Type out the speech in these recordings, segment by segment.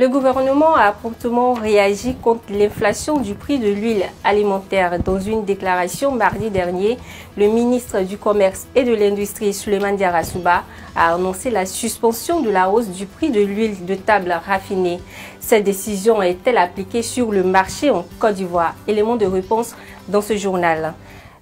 Le gouvernement a promptement réagi contre l'inflation du prix de l'huile alimentaire. Dans une déclaration mardi dernier, le ministre du Commerce et de l'Industrie, Souleymane Diarra Souba, a annoncé la suspension de la hausse du prix de l'huile de table raffinée. Cette décision est-elle appliquée sur le marché en Côte d'Ivoire? Élément de réponse dans ce journal.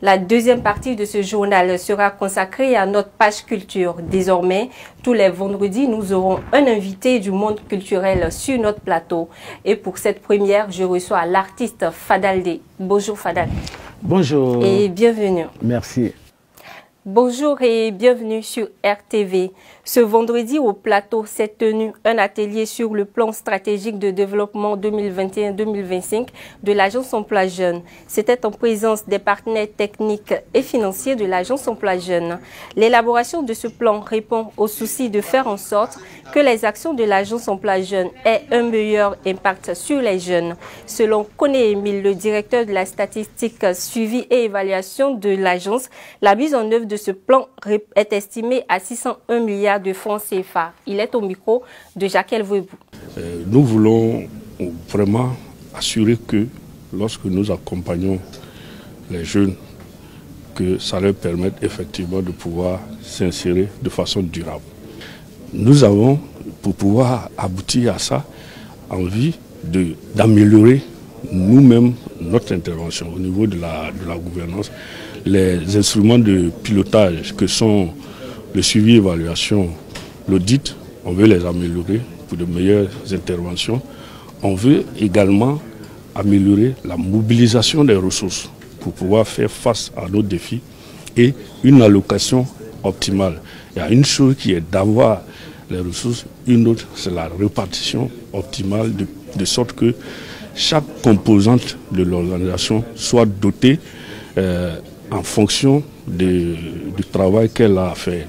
La deuxième partie de ce journal sera consacrée à notre page culture. Désormais, tous les vendredis, nous aurons un invité du monde culturel sur notre plateau. Et pour cette première, je reçois l'artiste Fadaldé. Bonjour Fadal. Bonjour. Et bienvenue. Merci. Bonjour et bienvenue sur RTV. Ce vendredi au plateau s'est tenu un atelier sur le plan stratégique de développement 2021-2025 de l'Agence Emploi Jeunes. C'était en présence des partenaires techniques et financiers de l'Agence Emploi Jeunes. L'élaboration de ce plan répond au souci de faire en sorte que les actions de l'Agence Emploi Jeunes aient un meilleur impact sur les jeunes. Selon Koné Emile, le directeur de la statistique, suivi et évaluation de l'agence, la mise en œuvre de ce plan est estimé à 601 milliards de francs CFA. Il est au micro de Jacques Vouebou. Nous voulons vraiment assurer que lorsque nous accompagnons les jeunes, que ça leur permette effectivement de pouvoir s'insérer de façon durable. Nous avons, pour pouvoir aboutir à ça, envie d'améliorer nous-mêmes notre intervention au niveau de la gouvernance. Les instruments de pilotage que sont le suivi, évaluation, l'audit, on veut les améliorer pour de meilleures interventions. On veut également améliorer la mobilisation des ressources pour pouvoir faire face à nos défis et une allocation optimale. Il y a une chose qui est d'avoir les ressources, une autre c'est la répartition optimale de sorte que chaque composante de l'organisation soit dotée en fonction du travail qu'elle a à faire.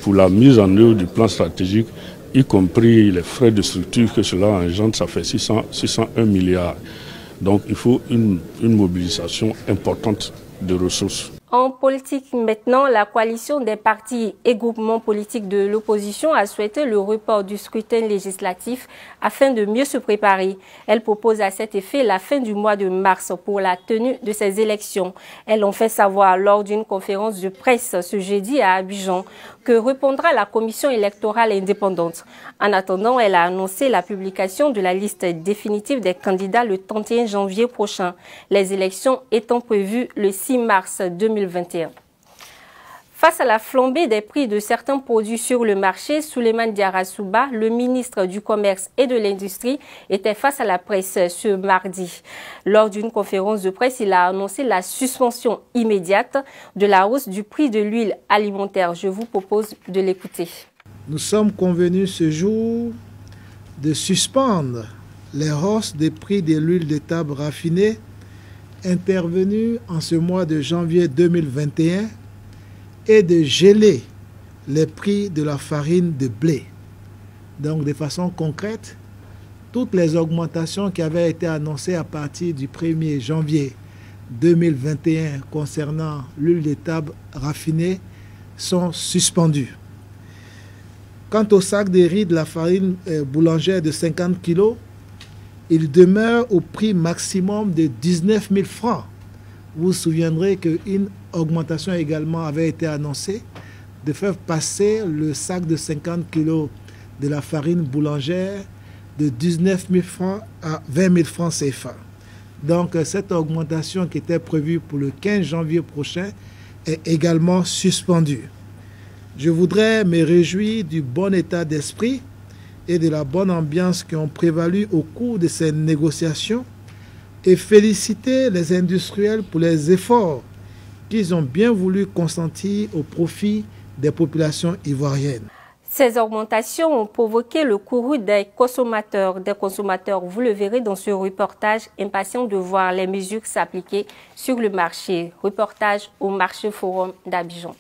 Pour la mise en œuvre du plan stratégique, y compris les frais de structure que cela engendre, ça fait 601 milliards. Donc il faut une mobilisation importante de ressources. En politique maintenant, la coalition des partis et groupements politiques de l'opposition a souhaité le report du scrutin législatif afin de mieux se préparer. Elle propose à cet effet la fin du mois de mars pour la tenue de ces élections. Elles l'ont fait savoir lors d'une conférence de presse ce jeudi à Abidjan que répondra la commission électorale indépendante. En attendant, elle a annoncé la publication de la liste définitive des candidats le 31 janvier prochain, les élections étant prévues le 6 mars 2021. Face à la flambée des prix de certains produits sur le marché, Souleymane Diarra Souba, le ministre du Commerce et de l'Industrie, était face à la presse ce mardi. Lors d'une conférence de presse, il a annoncé la suspension immédiate de la hausse du prix de l'huile alimentaire. Je vous propose de l'écouter. Nous sommes convenus ce jour de suspendre les hausses des prix de l'huile de table raffinée intervenues en ce mois de janvier 2021 et de geler les prix de la farine de blé. Donc de façon concrète, toutes les augmentations qui avaient été annoncées à partir du 1er janvier 2021 concernant l'huile de table raffinée sont suspendues. Quant au sac de riz de la farine boulangère de 50 kg, il demeure au prix maximum de 19 000 francs. Vous vous souviendrez qu'une augmentation également avait été annoncée de faire passer le sac de 50 kg de la farine boulangère de 19 000 francs à 20 000 francs CFA. Donc cette augmentation qui était prévue pour le 15 janvier prochain est également suspendue. Je voudrais me réjouir du bon état d'esprit et de la bonne ambiance qui ont prévalu au cours de ces négociations et féliciter les industriels pour les efforts qu'ils ont bien voulu consentir au profit des populations ivoiriennes. Ces augmentations ont provoqué le courroux des consommateurs. Vous le verrez dans ce reportage, impatients de voir les mesures s'appliquer sur le marché. Reportage au marché forum d'Abidjan.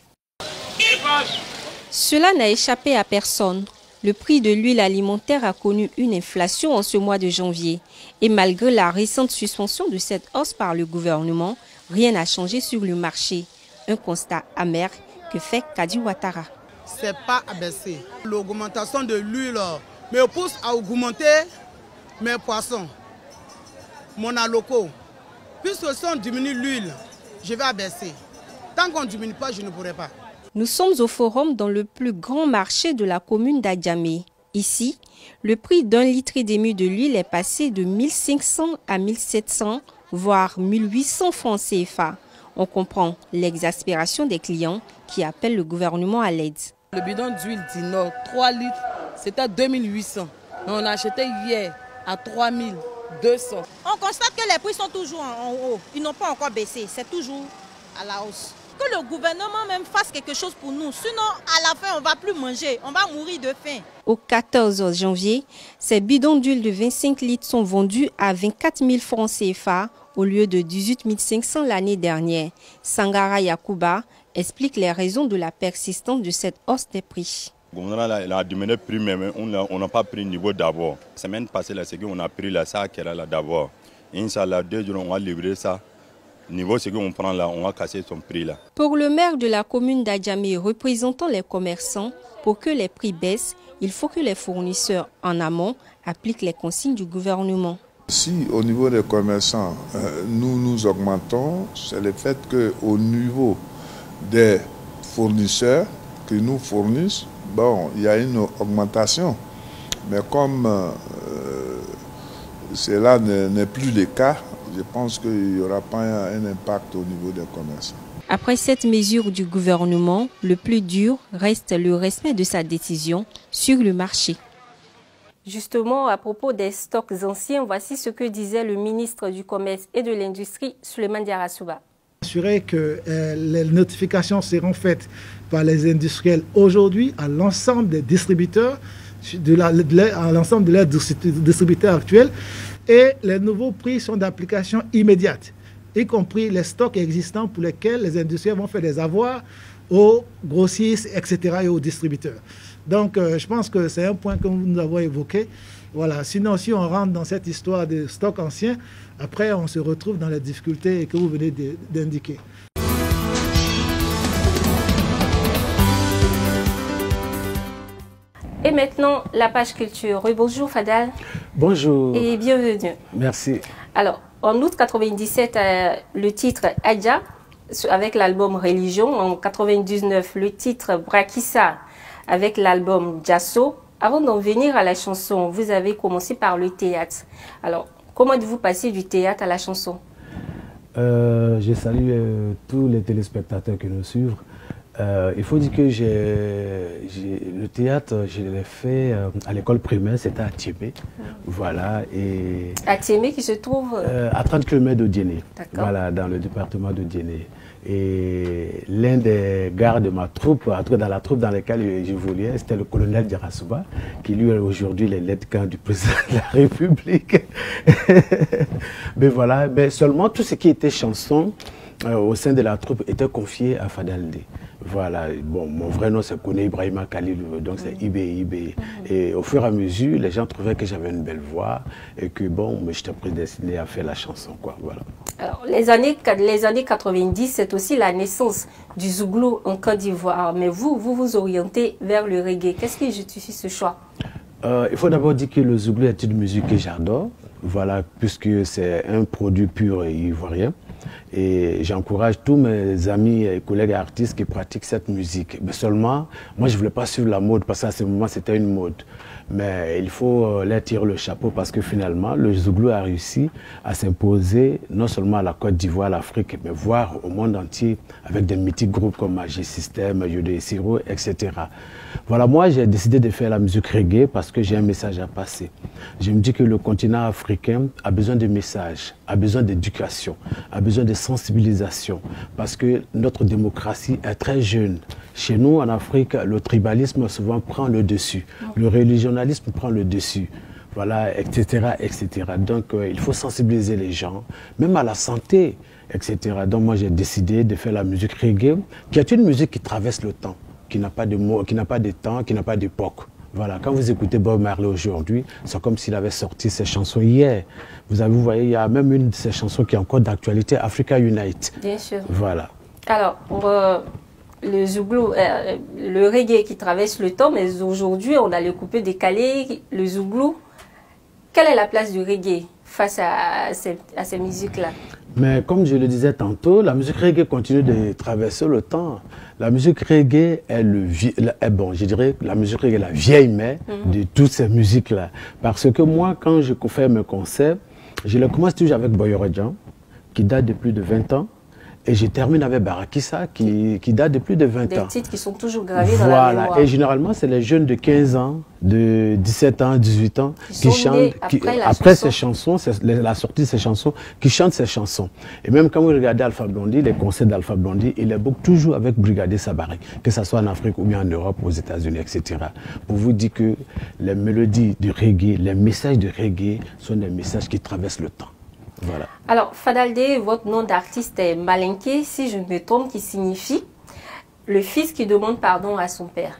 Cela n'a échappé à personne. Le prix de l'huile alimentaire a connu une inflation en ce mois de janvier. Et malgré la récente suspension de cette hausse par le gouvernement, rien n'a changé sur le marché. Un constat amer que fait Kadi Ouattara. C'est pas abaissé. L'augmentation de l'huile me pousse à augmenter mes poissons, mon aloco. Puisque si on diminue l'huile, je vais abaisser. Tant qu'on ne diminue pas, je ne pourrai pas. Nous sommes au forum dans le plus grand marché de la commune d'Adjamé. Ici, le prix d'un litre et demi de l'huile est passé de 1500 à 1700, voire 1800 francs CFA. On comprend l'exaspération des clients qui appellent le gouvernement à l'aide. Le bidon d'huile du Nord, 3 litres, c'était 2800. Mais on a acheté hier à 3200. On constate que les prix sont toujours en haut. Ils n'ont pas encore baissé. C'est toujours à la hausse. Que le gouvernement même fasse quelque chose pour nous. Sinon, à la fin, on ne va plus manger. On va mourir de faim. Au 14 janvier, ces bidons d'huile de 25 litres sont vendus à 24 000 francs CFA au lieu de 18 500 l'année dernière. Sangara Yakuba explique les raisons de la persistance de cette hausse des prix. Le gouvernement a diminué le prix, mais on n'a pas pris le niveau d'abord. La semaine passée, on a pris la sac qui era là d'abord. Inch'Allah, 2 jours, on va livrer ça. Niveau ce qu'on prend là, on va casser son prix là. Pour le maire de la commune d'Adjamé représentant les commerçants, pour que les prix baissent, il faut que les fournisseurs en amont appliquent les consignes du gouvernement. Si au niveau des commerçants, nous augmentons, c'est le fait qu'au niveau des fournisseurs qui nous fournissent, bon, il y a une augmentation. Mais comme cela n'est plus le cas, je pense qu'il n'y aura pas un impact au niveau des commerçants. Après cette mesure du gouvernement, le plus dur reste le respect de sa décision sur le marché. Justement, à propos des stocks anciens, voici ce que disait le ministre du Commerce et de l'Industrie, Souleymane Diarra-Souba. Assurer que les notifications seront faites par les industriels aujourd'hui à l'ensemble des distributeurs, à l'ensemble de leurs distributeurs actuels, et les nouveaux prix sont d'application immédiate, y compris les stocks existants pour lesquels les industriels vont faire des avoirs aux grossistes, etc. et aux distributeurs. Donc, je pense que c'est un point que nous avons évoqué. Voilà. Sinon, si on rentre dans cette histoire de stocks anciens, après, on se retrouve dans les difficultés que vous venez d'indiquer. Et maintenant, la page culture. Bonjour Fadal. Bonjour. Et bienvenue. Merci. Alors, en août 97, le titre Adja, avec l'album Religion. En 99, le titre Brakissa, avec l'album Jasso. Avant d'en venir à la chanson, vous avez commencé par le théâtre. Alors, comment êtes-vous passé du théâtre à la chanson? Je salue tous les téléspectateurs qui nous suivent. Il faut dire que le théâtre, je l'ai fait à l'école primaire, c'était à Thiémé. Voilà. Et à Thiémé qui se trouve à 30 km de Diéné. Voilà, dans le département de Diéné. Et l'un des gars de ma troupe, dans la troupe dans laquelle je voulais, c'était le colonel Diarra-Souba, qui lui aujourd'hui est l'aide-camp du président de la République. Mais voilà, mais seulement tout ce qui était chanson au sein de la troupe était confié à Fadaldé. Voilà, bon, mon vrai nom c'est Kone Ibrahima Khalil, donc c'est IB. Et au fur et à mesure, les gens trouvaient que j'avais une belle voix et que bon, j'étais prédestiné à faire la chanson, quoi, voilà. Alors, les années 90, c'est aussi la naissance du Zouglou en Côte d'Ivoire, mais vous orientez vers le reggae. Qu'est-ce qui justifie ce choix? Il faut d'abord dire que le Zouglou est une musique que j'adore, voilà, puisque c'est un produit pur ivoirien. Et j'encourage tous mes amis et collègues artistes qui pratiquent cette musique. Mais seulement, moi je ne voulais pas suivre la mode parce qu'à ce moment c'était une mode. Mais il faut leur tirer le chapeau parce que finalement, le Zouglou a réussi à s'imposer non seulement à la Côte d'Ivoire, à l'Afrique, mais voire au monde entier avec des mythiques groupes comme Magic System, Yodé Siro, etc. Voilà, moi j'ai décidé de faire la musique reggae parce que j'ai un message à passer. Je me dis que le continent africain a besoin de messages, a besoin d'éducation, a besoin de sensibilisation parce que notre démocratie est très jeune. Chez nous, en Afrique, le tribalisme souvent prend le dessus, le religionalisme prend le dessus, voilà, etc., etc. Donc, il faut sensibiliser les gens, même à la santé, etc. Donc, moi, j'ai décidé de faire la musique reggae, qui est une musique qui traverse le temps, qui n'a pas de mots, qui n'a pas de temps, qui n'a pas d'époque. Voilà, quand vous écoutez Bob Marley aujourd'hui, c'est comme s'il avait sorti ses chansons hier. Vous voyez, il y a même une de ses chansons qui est encore d'actualité, Africa Unite. Bien sûr. Voilà. Alors, le zouglou, le reggae qui traverse le temps, mais aujourd'hui, on a le coupé décalé, le zouglou. Quelle est la place du reggae face à ces musiques-là? Mais comme je le disais tantôt, la musique reggae continue de traverser le temps. La musique reggae est je dirais la musique reggae est la vieille mère de toutes ces musiques-là. Parce que moi, quand je fais mes concerts, je les commence toujours avec Boyorodjan, qui date de plus de 20 ans. Et je termine avec Barakissa, qui date de plus de 20 ans. Des titres qui sont toujours gravés dans la mémoire. Et généralement, c'est les jeunes de 15 ans, de 17 ans, 18 ans, qui chantent, après ces chansons, la sortie de ces chansons, qui chantent ces chansons. Et même quand vous regardez Alpha Blondy, les concerts d'Alpha Blondy, il est beaucoup toujours avec Brigadier Sabari, que ce soit en Afrique ou bien en Europe, aux États-Unis, etc. Pour vous dire que les mélodies du reggae, les messages du reggae sont des messages qui traversent le temps. Voilà. Alors, Fadaldé, votre nom d'artiste est Malinké, si je ne me trompe, qui signifie le fils qui demande pardon à son père.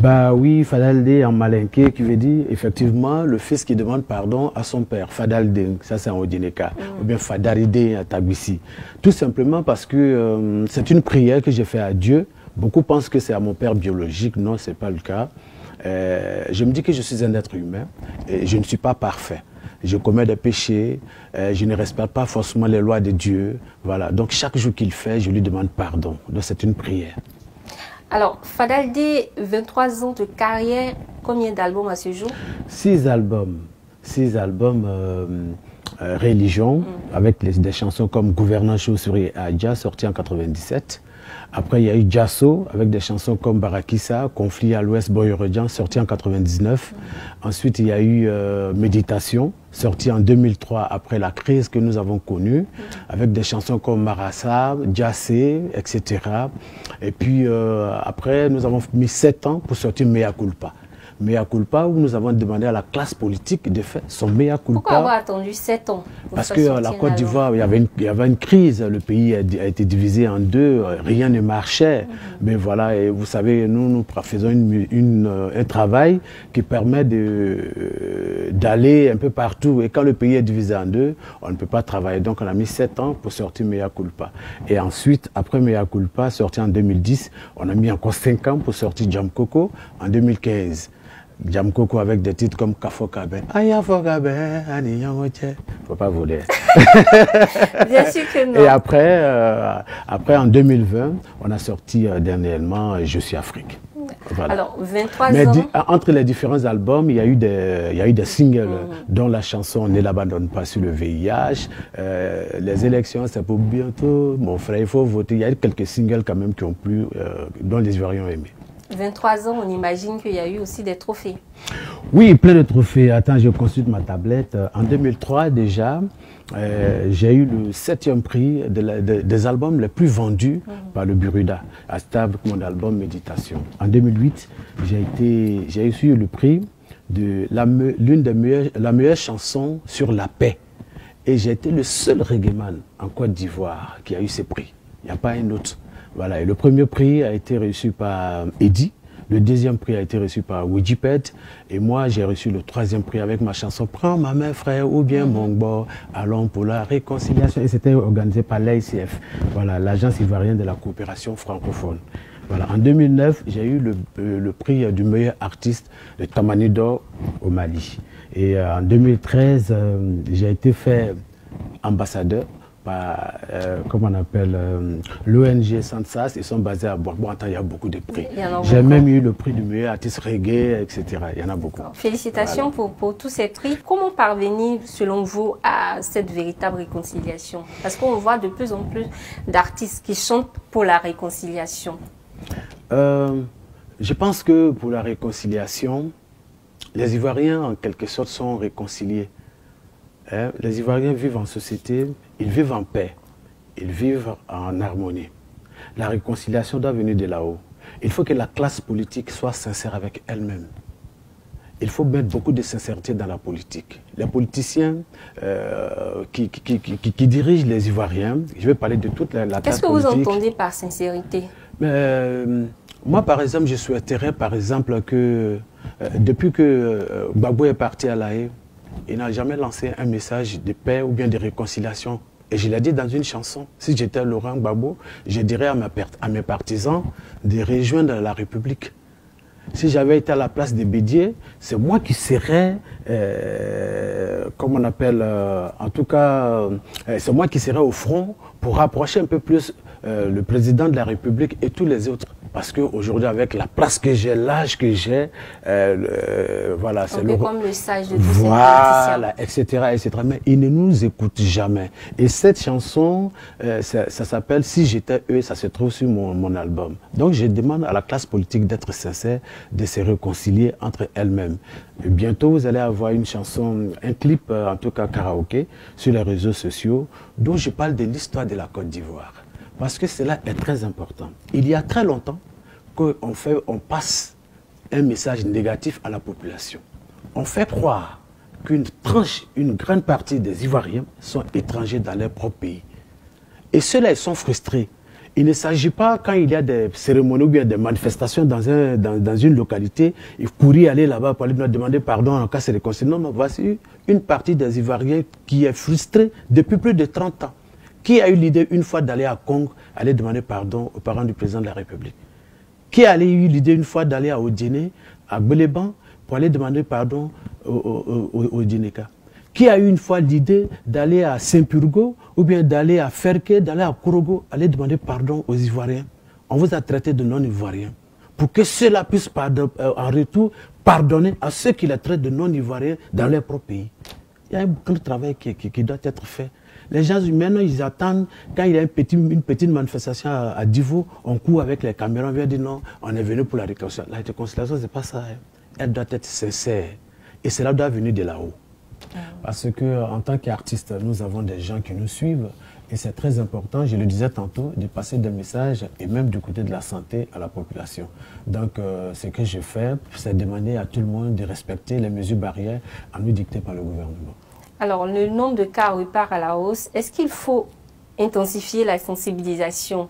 Bah oui, Fadaldé en Malinké, qui veut dire effectivement le fils qui demande pardon à son père. Fadaldé, ça c'est en Odineka, ou bien Fadaridé à Tabissi. Tout simplement parce que c'est une prière que j'ai fait à Dieu. Beaucoup pensent que c'est à mon père biologique, non, ce n'est pas le cas. Je me dis que je suis un être humain et je ne suis pas parfait. Je commets des péchés, je ne respecte pas forcément les lois de Dieu. Voilà. Donc chaque jour qu'il fait, je lui demande pardon. Donc c'est une prière. Alors, Fadaldé, 23 ans de carrière, combien d'albums à ce jour? 6 albums. 6 albums religion, avec des chansons comme Gouvernant Chaussuri et Adja, sorti en 97. Après, il y a eu Jasso, avec des chansons comme Barakissa, Conflit à l'Ouest, Boyorodjan, sorti en 99. Ensuite, il y a eu Méditation, sorti en 2003, après la crise que nous avons connue, avec des chansons comme Marassa, Djassé, etc. Et puis, après, nous avons mis 7 ans pour sortir Mea Culpa. Mea Culpa, où nous avons demandé à la classe politique de faire son Mea Culpa. Pourquoi avoir attendu 7 ans? Parce que la Côte d'Ivoire, il y avait une crise, le pays a été divisé en deux, rien ne marchait. Mais voilà, et vous savez, nous faisons un travail qui permet d'aller un peu partout. Et quand le pays est divisé en deux, on ne peut pas travailler. Donc on a mis 7 ans pour sortir Mea Culpa. Et ensuite, après Mea Culpa, sorti en 2010, on a mis encore 5 ans pour sortir Jam Koko en 2015. Jam Koko avec des titres comme Kafokabe. Ayafokabe, Aniyangoche. Faut pas voler. Bien sûr que non. Et après, en 2020, on a sorti dernièrement Je suis Afrique. Voilà. Alors, 23 Mais ans. Entre les différents albums, il y a eu des singles, dont la chanson Ne l'abandonne pas sur le VIH. Les élections, c'est pour bientôt. Mon frère, il faut voter. Il y a eu quelques singles quand même qui ont plu, dont les Ivoiriens ont aimé. 23 ans, on imagine qu'il y a eu aussi des trophées. Oui, plein de trophées. Attends, je consulte ma tablette. En 2003 déjà, j'ai eu le 7e prix des albums les plus vendus par le Buruda, à stable mon album Méditation. En 2008, j'ai reçu le prix de la meilleure chanson sur la paix. Et j'ai été le seul reggaeman en Côte d'Ivoire qui a eu ce prix. Il n'y a pas un autre. Voilà, et le premier prix a été reçu par Eddie, le deuxième prix a été reçu par Widjiped, et moi j'ai reçu le 3e prix avec ma chanson Prends ma main frère ou bien Mongbo, allons pour la réconciliation. Et c'était organisé par l'AICF, voilà, l'Agence ivoirienne de la coopération francophone. Voilà, en 2009, j'ai eu le prix du meilleur artiste de Tamanido au Mali. Et en 2013, j'ai été fait ambassadeur par, comment on appelle, l'ONG Sansas. Ils sont basés à Bourg-Bourg-en-Temps, il y a beaucoup de prix. J'ai même eu le prix du meilleur artiste reggae, etc. Il y en a beaucoup. Félicitations pour tous ces prix. Comment parvenir, selon vous, à cette véritable réconciliation? Parce qu'on voit de plus en plus d'artistes qui chantent pour la réconciliation. Je pense que pour la réconciliation, les Ivoiriens, en quelque sorte, sont réconciliés. Les Ivoiriens vivent en société, ils vivent en paix, ils vivent en harmonie. La réconciliation doit venir de là-haut. Il faut que la classe politique soit sincère avec elle-même. Il faut mettre beaucoup de sincérité dans la politique. Les politiciens qui dirigent les Ivoiriens, je vais parler de toute la classe politique. Qu'est-ce que vous entendez par sincérité? Moi, par exemple, je souhaiterais, par exemple, que depuis que Gbagbo est parti à La Haye, il n'a jamais lancé un message de paix ou bien de réconciliation Et je l'ai dit dans une chanson. Si j'étais Laurent Gbagbo, je dirais à mes partisans de rejoindre la République. Si j'avais été à la place de Bédié, c'est moi qui serais, comme on appelle, en tout cas, c'est moi qui serais au front pour rapprocher un peu plus le président de la République et tous les autres. Parce qu'aujourd'hui, avec la place que j'ai, l'âge que j'ai, voilà, c'est comme le sage de tous voilà, etc., etc. Mais ils ne nous écoutent jamais. Et cette chanson, ça s'appelle « Si j'étais eux », ça se trouve sur mon album. Donc, je demande à la classe politique d'être sincère, de se réconcilier entre elles-mêmes. Bientôt, vous allez avoir une chanson, un clip, en tout cas karaoké, sur les réseaux sociaux, dont je parle de l'histoire de la Côte d'Ivoire. Parce que cela est très important. Il y a très longtemps qu'on passe un message négatif à la population. On fait croire une grande partie des Ivoiriens sont étrangers dans leur propre pays. Et ceux-là, ils sont frustrés. Il ne s'agit pas, quand il y a des cérémonies ou bien des manifestations dans une localité, il courir aller là-bas pour aller demander pardon en cas de réconciliation. Non, non, voici une partie des Ivoiriens qui est frustrée depuis plus de 30 ans. Qui a eu l'idée une fois d'aller à Congo, aller demander pardon aux parents du président de la République? Qui a eu l'idée une fois d'aller à Odjéné, à Gbeleban, pour aller demander pardon au Djinéka? Qui a eu une fois l'idée d'aller à Saint-Purgo, ou bien d'aller à Ferké, d'aller à Korogo, aller demander pardon aux Ivoiriens? On vous a traité de non-Ivoiriens. Pour que ceux-là puissent en retour pardonner à ceux qui les traitent de non-Ivoiriens dans leur propre pays. Il y a beaucoup de travail qui doit être fait. Les gens, maintenant, ils attendent, quand il y a une petite manifestation à Divo, on court avec les caméras, on vient dire non, on est venu pour la réconciliation. La réconciliation, ce n'est pas ça. Hein. Elle doit être sincère. Et cela doit venir de là-haut. Parce qu'en tant qu'artiste, nous avons des gens qui nous suivent. Et c'est très important, je le disais tantôt, de passer des messages, et même du côté de la santé, à la population. Donc, ce que je fais, c'est demander à tout le monde de respecter les mesures barrières à nous dictées par le gouvernement. Alors, le nombre de cas repart à la hausse. Est-ce qu'il faut intensifier la sensibilisation,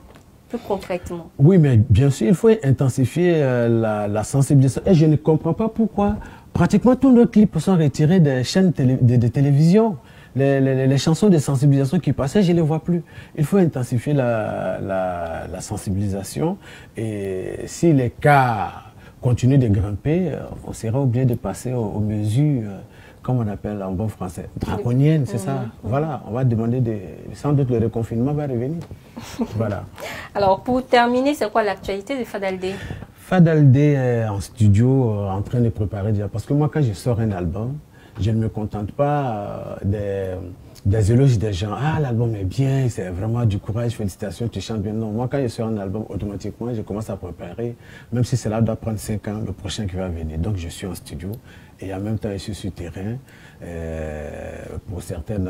plus concrètement? Oui, mais bien sûr, il faut intensifier la sensibilisation. Et je ne comprends pas pourquoi pratiquement tous nos clips sont retirés des chaînes de télévision. Les chansons de sensibilisation qui passaient, je ne les vois plus. Il faut intensifier la sensibilisation. Et si les cas continuent de grimper, on sera obligé de passer aux mesures, comme on appelle en bon français, draconiennes, c'est ça. Voilà, on va demander, sans doute le reconfinement va revenir. Voilà. Alors, pour terminer, c'est quoi l'actualité de Fadaldé? Fadaldé est en studio, en train de préparer déjà. Parce que moi, quand je sors un album, je ne me contente pas des éloges des gens. Ah, l'album est bien, c'est vraiment du courage, félicitations, tu chantes bien. Non, moi, quand je sors un album, automatiquement, je commence à préparer, même si cela doit prendre 5 ans, le prochain qui va venir. Donc, je suis en studio et en même temps, je suis sur terrain pour certaines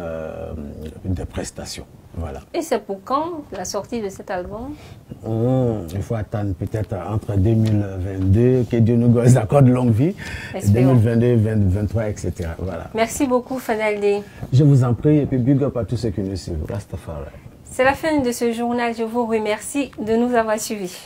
des prestations. Voilà. Et c'est pour quand la sortie de cet album? Il faut attendre peut-être entre 2022, que Dieu nous accorde longue vie, 2022, 2023, etc. Voilà. Merci beaucoup, Fadaldé. Je vous en prie, et puis big up à tous ceux qui nous suivent. Rastafari. C'est la fin de ce journal. Je vous remercie de nous avoir suivis.